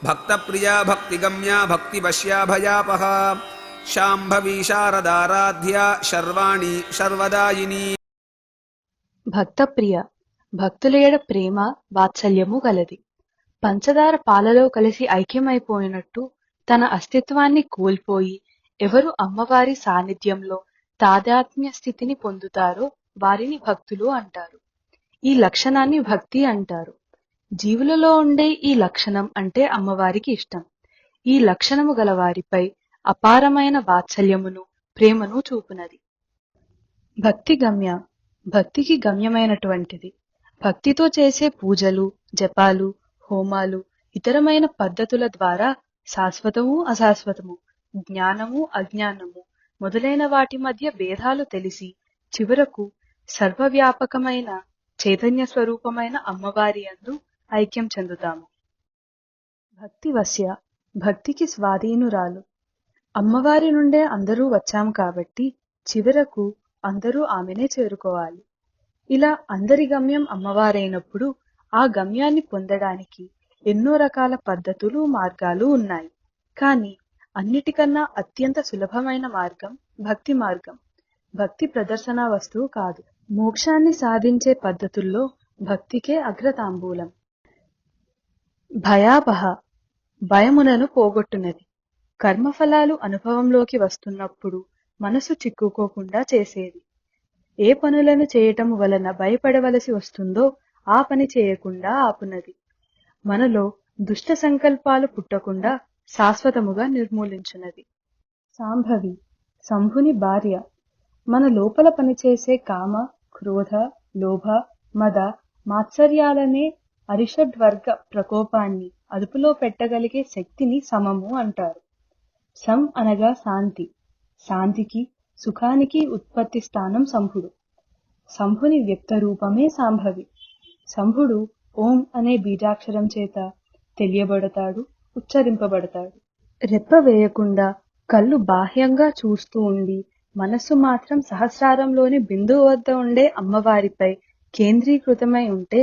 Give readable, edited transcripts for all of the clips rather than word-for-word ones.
భక్తప్రియా భక్తిగమ్యా భక్తివశ్యా భయాపహా శాంభవి శారదారాధ్యా శర్వాణి శర్వదాయిని. భక్తప్రియ భక్తులేడ ప్రేమ వాత్సల్యము గలది. పంచదార పాలలో కలిసి ఐక్యమైపోయినట్టు తన అస్తిత్వాన్ని కోల్పోయి ఎవరు అమ్మవారి సాన్నిధ్యంలో తాదాత్మ్య స్థితిని పొందుతారో వారిని భక్తులు అంటారు. ఈ లక్షణాన్ని భక్తి అంటారు. జీవులలో ఉండే ఈ లక్షణం అంటే అమ్మవారికి ఇష్టం. ఈ లక్షణము గల వారిపై అపారమైన వాత్సల్యమును ప్రేమను చూపునది. భక్తి గమ్య భక్తికి గమ్యమైనటువంటిది. భక్తితో చేసే పూజలు, జపాలు, హోమాలు, ఇతరమైన పద్ధతుల ద్వారా శాశ్వతము అశాశ్వతము, జ్ఞానము అజ్ఞానము మొదలైన వాటి మధ్య భేదాలు తెలిసి చివరకు సర్వవ్యాపకమైన చైతన్య స్వరూపమైన అమ్మవారి యందు ఐక్యం చెందుతాము. భక్తివశ్య భక్తికి స్వాధీనురాలు. అమ్మవారి నుండే అందరూ వచ్చాము కాబట్టి చివరకు అందరూ ఆమెనే చేరుకోవాలి. ఇలా అందరి గమ్యం అమ్మవారైనప్పుడు ఆ గమ్యాన్ని పొందడానికి ఎన్నో రకాల పద్ధతులు, మార్గాలు ఉన్నాయి. కానీ అన్నిటికన్నా అత్యంత సులభమైన మార్గం భక్తి మార్గం. భక్తి ప్రదర్శన వస్తువు కాదు. మోక్షాన్ని సాధించే పద్ధతుల్లో భక్తికే అగ్రతాంబూలం. భయాపహ భయములను పోగొట్టునది. కర్మఫలాలు అనుభవంలోకి వస్తున్నప్పుడు మనసు చిక్కుకోకుండా చేసేది. ఏ పనులను చేయటం వలన భయపడవలసి వస్తుందో ఆ పని చేయకుండా ఆపునది. మనలో దుష్ట సంకల్పాలు పుట్టకుండా శాశ్వతముగా నిర్మూలించునది. శాంభవి శంభుని భార్య. మన లోపల పనిచేసే కామ, క్రోధ, లోభ, మద, మాత్సర్యాలనే అరిషడ్వర్గ ప్రకోపాన్ని అదుపులో పెట్టగలిగే శక్తిని సమము అంటారు. సం అనగా శాంతి. శాంతికి, సుఖానికి ఉత్పత్తి స్థానం శంభుడు. శంభుని వ్యక్త రూపమే శాంభవి. శంభుడు ఓం అనే బీజాక్షరం చేత తెలియబడతాడు, ఉచ్చరింపబడతాడు. రెప్ప వేయకుండా కళ్ళు బాహ్యంగా చూస్తూ ఉండి మనస్సు మాత్రం సహస్రారంలోని బిందువు వద్ద ఉండే అమ్మవారిపై కేంద్రీకృతమై ఉంటే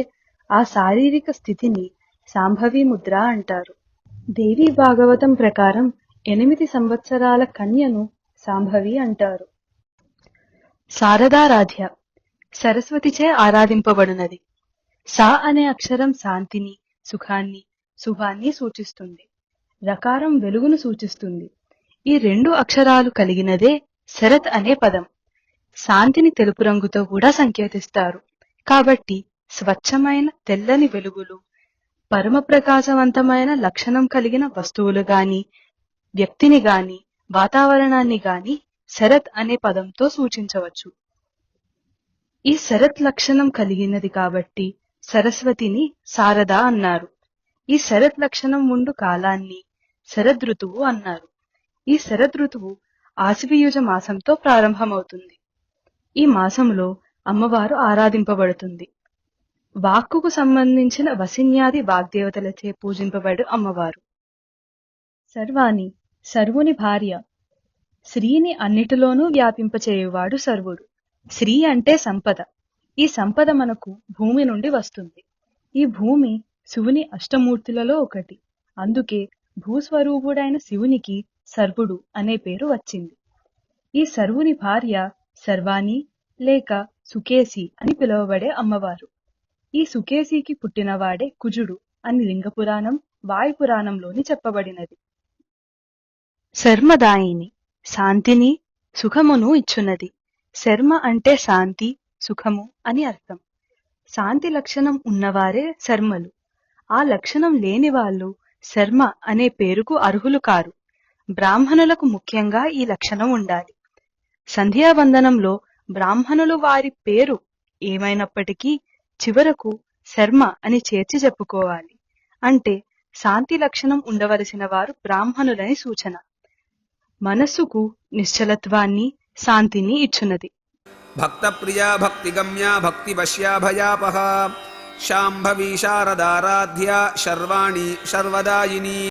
ఆ శారీరక స్థితిని శాంభవి ముద్ర అంటారు. దేవీ భాగవతం ప్రకారం 8 సంవత్సరాల కన్యను శాంభవి అంటారు. శారదారాధ్య సరస్వతిచే ఆరాధింపబడినది. సా అనే అక్షరం శాంతిని, సుఖాన్ని, శుభాన్ని సూచిస్తుంది. రకారం వెలుగును సూచిస్తుంది. ఈ 2 అక్షరాలు కలిగినదే శరత్ అనే పదం. శాంతిని తెలుపు రంగుతో కూడా సంకేతిస్తారు. కాబట్టి స్వచ్ఛమైన తెల్లని వెలుగులు, పరమ ప్రకాశవంతమైన లక్షణం కలిగిన వస్తువులు గాని, వ్యక్తిని గాని, వాతావరణాన్ని గాని శరత్ అనే పదంతో సూచించవచ్చు. ఈ శరత్ లక్షణం కలిగినది కాబట్టి సరస్వతిని శారద అన్నారు. ఈ శరత్ లక్షణం ఉండు కాలాన్ని శరదృతువు అన్నారు. ఈ శరదృతువు ఆశ్వయుజ మాసంతో ప్రారంభమవుతుంది. ఈ మాసంలో అమ్మవారు ఆరాధింపబడుతుంది. వాక్కుకు సంబంధించిన వసిన్యాది వాగ్దేవతలచే పూజింపబడు అమ్మవారు. సర్వాణి సర్వుని భార్య. శ్రీని అన్నిటిలోనూ వ్యాపింపచేయువాడు సర్వుడు. శ్రీ అంటే సంపద. ఈ సంపద మనకు భూమి నుండి వస్తుంది. ఈ భూమి శివుని అష్టమూర్తులలో ఒకటి. అందుకే భూస్వరూపుడైన శివునికి సర్వుడు అనే పేరు వచ్చింది. ఈ సర్వుని భార్య సర్వాణి లేక సుకేసి అని పిలువబడే అమ్మవారు. ఈ సుకేసికి పుట్టినవాడే కుజుడు అని లింగపురాణం, వాయుపురాణంలోని చెప్పబడినది. శర్మదాయిని శాంతిని, సుఖమును ఇచ్చున్నది. శర్మ అంటే శాంతి, సుఖము అని అర్థం. శాంతి లక్షణం ఉన్నవారే శర్మలు. ఆ లక్షణం లేని వాళ్ళు శర్మ అనే పేరుకు అర్హులు కారు. బ్రాహ్మణులకు ముఖ్యంగా ఈ లక్షణం ఉండాలి. సంధ్యావందనంలో బ్రాహ్మణులు వారి పేరు ఏమైనప్పటికీ చివరకు శర్మ అని చేర్చి చెప్పుకోవాలి. అంటే శాంతి లక్షణం ఉండవలసిన వారు బ్రాహ్మణులని సూచన. మనస్సుకు నిశ్చలత్వాన్ని, శాంతిని ఇచ్చున్నది. భక్తప్రియా భక్తిగమ్యా భక్తివశ్యా భయాపహా శాంభవి శారదారాధ్యా శర్వాణి శర్వదాయిని.